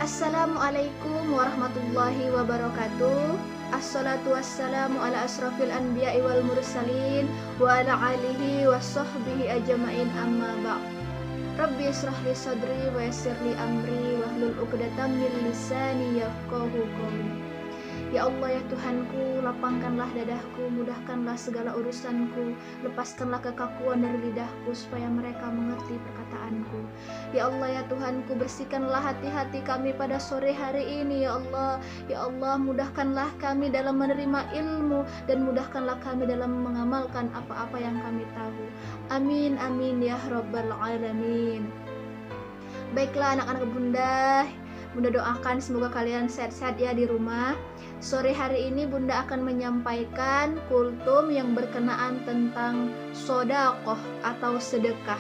Assalamualaikum warahmatullahi wabarakatuh. Assalatu wassalamu ala asrafil anbiya'i wal mursalin wa ala alihi wa sahbihi ajma'in, amma ba'd. Rabbi israh li sadri wa yassir li amri wahlul 'uqdatam min lisani yafqahu qawli. Ya Allah, ya Tuhanku, lapangkanlah dadahku, mudahkanlah segala urusanku, lepaskanlah kekakuan dari lidahku supaya mereka mengerti perkataanku. Ya Allah, ya Tuhanku, bersihkanlah hati-hati kami pada sore hari ini, ya Allah. Ya Allah, mudahkanlah kami dalam menerima ilmu dan mudahkanlah kami dalam mengamalkan apa-apa yang kami tahu. Amin, amin ya rabbal alamin. Baiklah anak-anak Bunda doakan semoga kalian sehat-sehat ya di rumah. Sore hari ini Bunda akan menyampaikan kultum yang berkenaan tentang sodaqoh atau sedekah.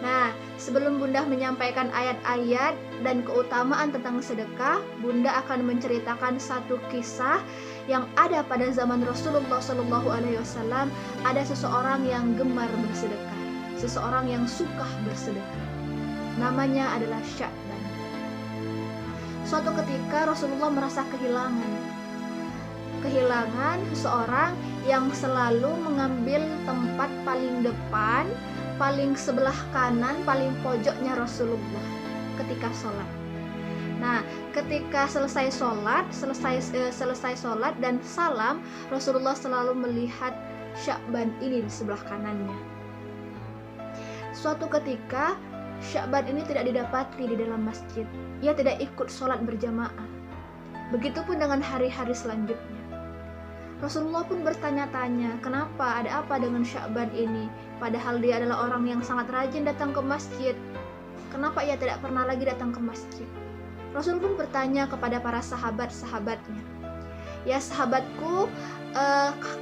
Nah, sebelum Bunda menyampaikan ayat-ayat dan keutamaan tentang sedekah, Bunda akan menceritakan satu kisah yang ada pada zaman Rasulullah SAW. Ada seseorang yang gemar bersedekah, seseorang yang suka bersedekah. Namanya adalah Sya'ban. Suatu ketika Rasulullah merasa kehilangan seseorang yang selalu mengambil tempat paling depan, paling sebelah kanan, paling pojoknya Rasulullah ketika sholat. Nah, ketika selesai sholat dan salam, Rasulullah selalu melihat Sya'ban ini di sebelah kanannya. Suatu ketika Sya'ban ini tidak didapati di dalam masjid. Ia tidak ikut sholat berjamaah. Begitupun dengan hari-hari selanjutnya. Rasulullah pun bertanya-tanya, kenapa, ada apa dengan Sya'ban ini? Padahal dia adalah orang yang sangat rajin datang ke masjid. Kenapa ia tidak pernah lagi datang ke masjid? Rasul pun bertanya kepada para sahabat-sahabatnya, ya sahabatku,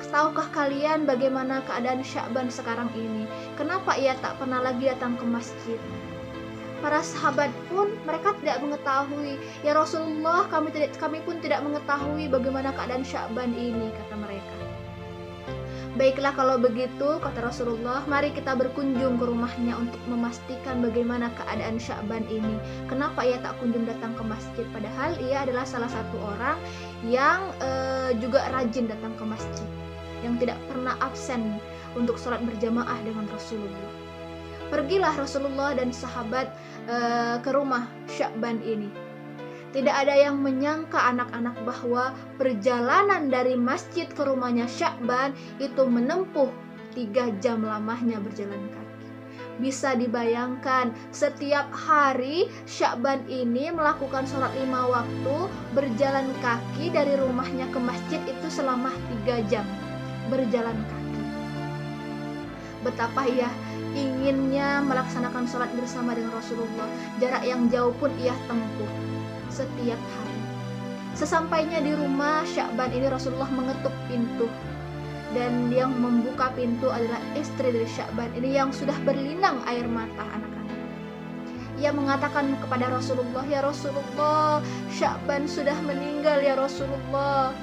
tahukah kalian bagaimana keadaan Sya'ban sekarang ini? Kenapa ia tak pernah lagi datang ke masjid? Para sahabat pun mereka tidak mengetahui. Ya Rasulullah, kami pun tidak mengetahui bagaimana keadaan Sya'ban ini, kata mereka. Baiklah kalau begitu, kata Rasulullah, mari kita berkunjung ke rumahnya untuk memastikan bagaimana keadaan Sya'ban ini. Kenapa ia tak kunjung datang ke masjid? Padahal ia adalah salah satu orang yang juga rajin datang ke masjid, yang tidak pernah absen untuk sholat berjamaah dengan Rasulullah. Pergilah Rasulullah dan sahabat ke rumah Sya'ban ini. Tidak ada yang menyangka anak-anak bahwa perjalanan dari masjid ke rumahnya Sya'ban itu menempuh 3 jam lamanya berjalan kaki. Bisa dibayangkan, setiap hari Sya'ban ini melakukan sholat 5 waktu, berjalan kaki dari rumahnya ke masjid itu selama 3 jam berjalan kaki. Betapa ia inginnya melaksanakan sholat bersama dengan Rasulullah. Jarak yang jauh pun ia tempuh setiap hari. Sesampainya di rumah Sya'ban ini, Rasulullah mengetuk pintu, dan yang membuka pintu adalah istri dari Sya'ban ini yang sudah berlinang air mata anak-anak. Ia mengatakan kepada Rasulullah, ya Rasulullah, Sya'ban sudah meninggal ya Rasulullah.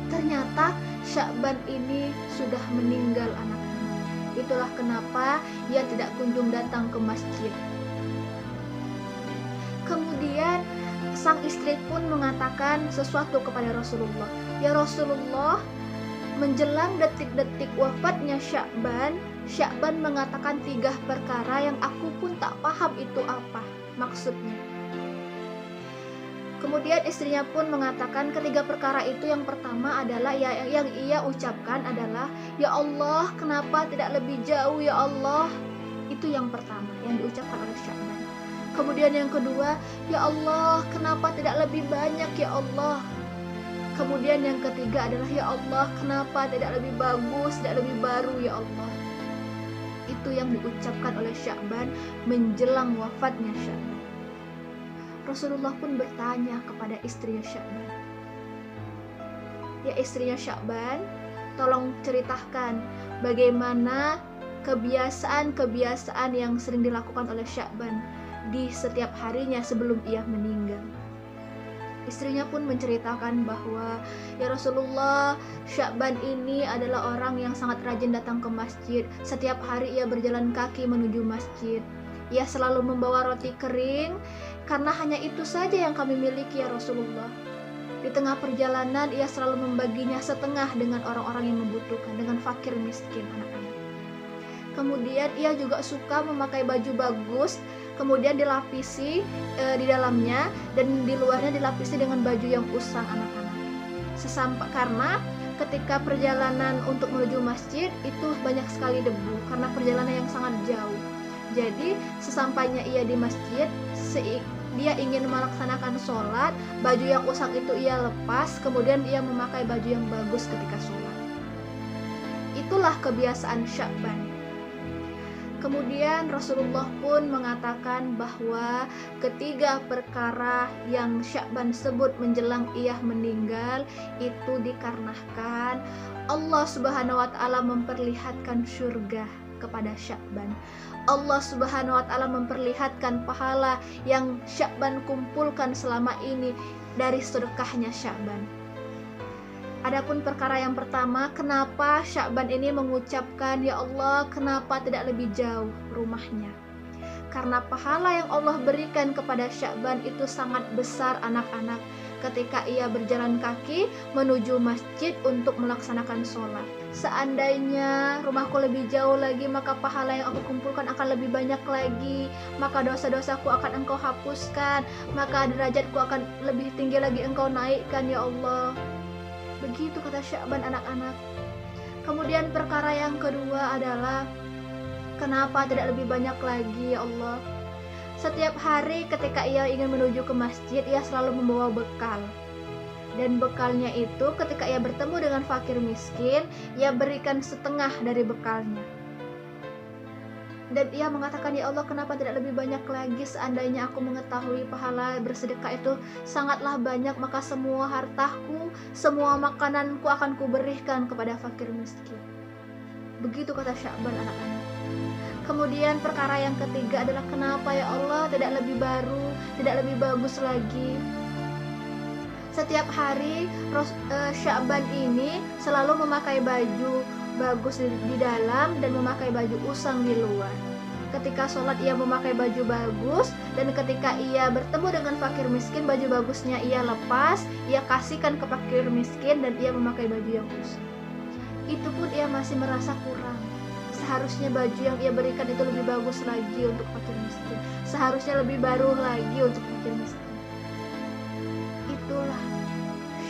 Ternyata Sya'ban ini sudah meninggal anak-anak. Itulah kenapa ia tidak kunjung datang ke masjid. Kemudian sang istri pun mengatakan sesuatu kepada Rasulullah. Ya Rasulullah, menjelang detik-detik wafatnya Sya'ban, Sya'ban mengatakan 3 perkara yang aku pun tak paham itu apa maksudnya. Kemudian istrinya pun mengatakan ketiga perkara itu, yang pertama adalah yang ia ucapkan adalah, ya Allah, kenapa tidak lebih jauh ya Allah? Itu yang pertama yang diucapkan oleh Sya'ban. Kemudian yang kedua, ya Allah, kenapa tidak lebih banyak ya Allah? Kemudian yang ketiga adalah, ya Allah, kenapa tidak lebih bagus, tidak lebih baru ya Allah? Itu yang diucapkan oleh Sya'ban menjelang wafatnya Sya'ban. Rasulullah pun bertanya kepada istrinya Sya'ban, ya istrinya Sya'ban, tolong ceritakan bagaimana kebiasaan-kebiasaan yang sering dilakukan oleh Sya'ban di setiap harinya sebelum ia meninggal. Istrinya pun menceritakan bahwa, ya Rasulullah, Sya'ban ini adalah orang yang sangat rajin datang ke masjid. Setiap hari ia berjalan kaki menuju masjid. Ia selalu membawa roti kering karena hanya itu saja yang kami miliki ya Rasulullah. Di tengah perjalanan ia selalu membaginya setengah dengan orang-orang yang membutuhkan, dengan fakir miskin anak-anak. Kemudian ia juga suka memakai baju bagus, kemudian dilapisi di dalamnya, dan di luarnya dilapisi dengan baju yang usang anak-anak. Karena ketika perjalanan untuk menuju masjid itu banyak sekali debu karena perjalanan yang sangat jauh. Jadi sesampainya ia di masjid, dia ingin melaksanakan sholat, baju yang usang itu ia lepas, kemudian ia memakai baju yang bagus ketika sholat. Itulah kebiasaan Sya'ban. Kemudian Rasulullah pun mengatakan bahwa ketiga perkara yang Sya'ban sebut menjelang ia meninggal itu dikarenakan Allah Subhanahu wa Ta'ala memperlihatkan surga kepada Sya'ban. Allah Subhanahu wa Ta'ala memperlihatkan pahala yang Sya'ban kumpulkan selama ini dari sedekahnya Sya'ban. Adapun perkara yang pertama, kenapa Sya'ban ini mengucapkan, ya Allah, kenapa tidak lebih jauh rumahnya? Karena pahala yang Allah berikan kepada Sya'ban itu sangat besar anak-anak ketika ia berjalan kaki menuju masjid untuk melaksanakan sholat. Seandainya rumahku lebih jauh lagi, maka pahala yang aku kumpulkan akan lebih banyak lagi, maka dosa-dosaku akan Engkau hapuskan, maka derajatku akan lebih tinggi lagi Engkau naikkan ya Allah. Begitu kata Sya'ban anak-anak. Kemudian perkara yang kedua adalah kenapa tidak lebih banyak lagi ya Allah? Setiap hari ketika ia ingin menuju ke masjid, ia selalu membawa bekal. Dan bekalnya itu ketika ia bertemu dengan fakir miskin, ia berikan setengah dari bekalnya. Dan ia mengatakan, ya Allah, kenapa tidak lebih banyak lagi? Seandainya aku mengetahui pahala bersedekah itu sangatlah banyak, maka semua hartaku, semua makananku akan kuberikan kepada fakir miskin. Begitu kata Sya'ban anak-anak. Kemudian perkara yang ketiga adalah kenapa ya Allah tidak lebih baru, tidak lebih bagus lagi? Setiap hari Sya'ban ini selalu memakai baju bagus di dalam dan memakai baju usang di luar. Ketika sholat ia memakai baju bagus, dan ketika ia bertemu dengan fakir miskin, baju bagusnya ia lepas, ia kasihkan ke fakir miskin, dan ia memakai baju yang usang. Itu pun ia masih merasa kurang. Seharusnya baju yang ia berikan itu lebih bagus lagi untuk fakir miskin, seharusnya lebih baru lagi untuk fakir miskin. Itulah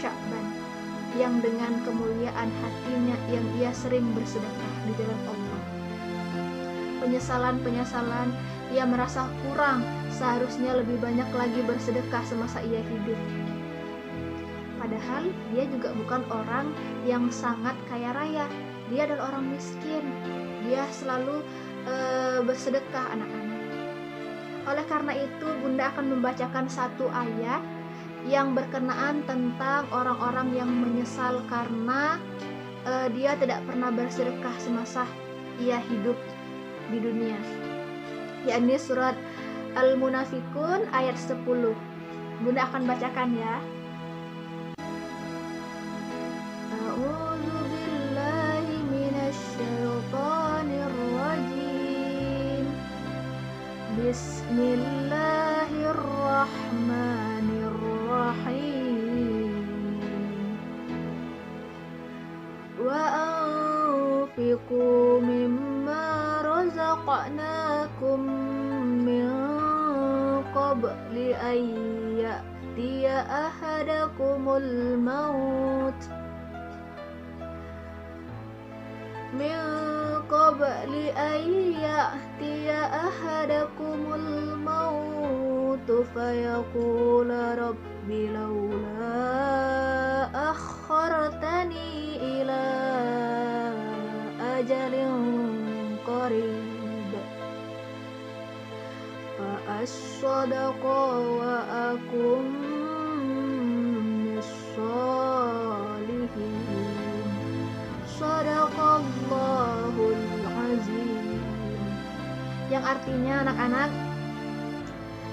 Sya'ban yang dengan kemuliaan hatinya yang ia sering bersedekah di jalan Allah. Penyesalan-penyesalan, ia merasa kurang, seharusnya lebih banyak lagi bersedekah semasa ia hidup. Padahal dia juga bukan orang yang sangat kaya raya, dia adalah orang miskin. Dia selalu bersedekah anak-anak. Oleh karena itu Bunda akan membacakan satu ayat yang berkenaan tentang orang-orang yang menyesal karena dia tidak pernah bersedekah semasa ia hidup di dunia, yakni surat Al-Munafikun ayat 10. Bunda akan bacakan ya. A'udzu billahi minasy syaithanir rajim. Bismillahirrahmanirrahim. Wa anfiqu mimma razaqnakum min qabli an ya'tiya ahadakumul maut min qabli an ya'tiya ahadakumul maut fayaqula rabbi laula akhartani ila ajalin qarib fa as-sadaqa wa akum mis-solihin. Shadaqallahul azim. Yang artinya anak-anak,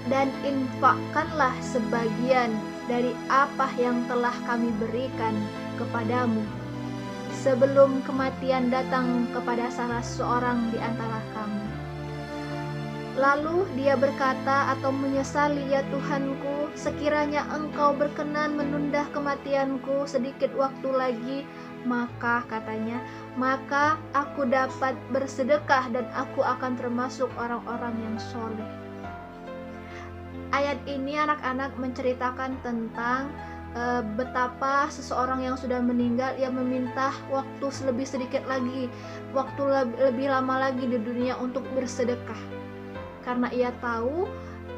dan infakkanlah sebagian dari apa yang telah kami berikan kepadamu sebelum kematian datang kepada salah seorang di antara kamu. Lalu dia berkata atau menyesali, "Ya Tuhanku, sekiranya Engkau berkenan menunda kematianku sedikit waktu lagi, maka," katanya, "maka aku dapat bersedekah dan aku akan termasuk orang-orang yang soleh." Ayat ini anak-anak menceritakan tentang betapa seseorang yang sudah meninggal ia meminta waktu lebih sedikit lagi, waktu lebih lama lagi di dunia untuk bersedekah. Karena ia tahu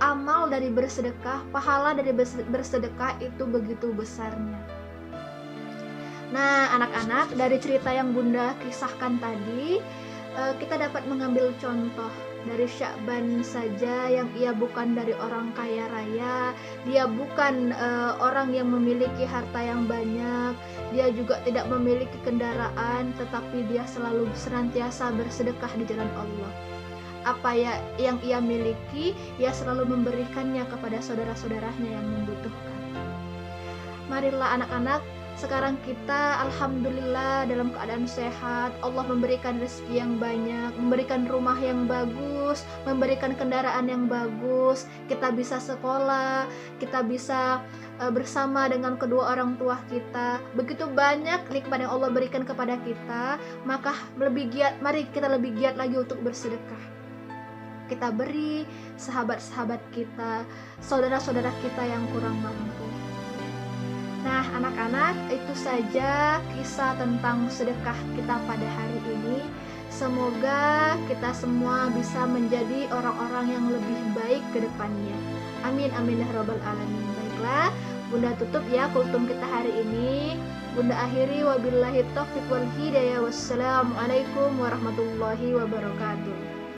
amal dari bersedekah, pahala dari bersedekah itu begitu besarnya. Nah, anak-anak, dari cerita yang Bunda kisahkan tadi, kita dapat mengambil contoh dari Sya'ban saja yang ia bukan dari orang kaya raya, dia bukan orang yang memiliki harta yang banyak, dia juga tidak memiliki kendaraan, tetapi dia selalu senantiasa bersedekah di jalan Allah. Apa yang ia miliki, ia selalu memberikannya kepada saudara-saudaranya yang membutuhkan. Marilah anak-anak, sekarang kita alhamdulillah dalam keadaan sehat, Allah memberikan rezeki yang banyak, memberikan rumah yang bagus, memberikan kendaraan yang bagus, kita bisa sekolah, kita bisa bersama dengan kedua orang tua kita. Begitu banyak nikmat yang Allah berikan kepada kita, maka mari kita lebih giat lagi untuk bersedekah. Kita beri sahabat-sahabat kita, saudara-saudara kita yang kurang mampu. Nah, anak-anak, itu saja kisah tentang sedekah kita pada hari ini. Semoga kita semua bisa menjadi orang-orang yang lebih baik ke depannya. Amin, amin ya rabbal alamin. Baiklah, Bunda tutup ya kultum kita hari ini. Bunda akhiri, wabillahi taufiq wal hidayah. Wassalamualaikum warahmatullahi wabarakatuh.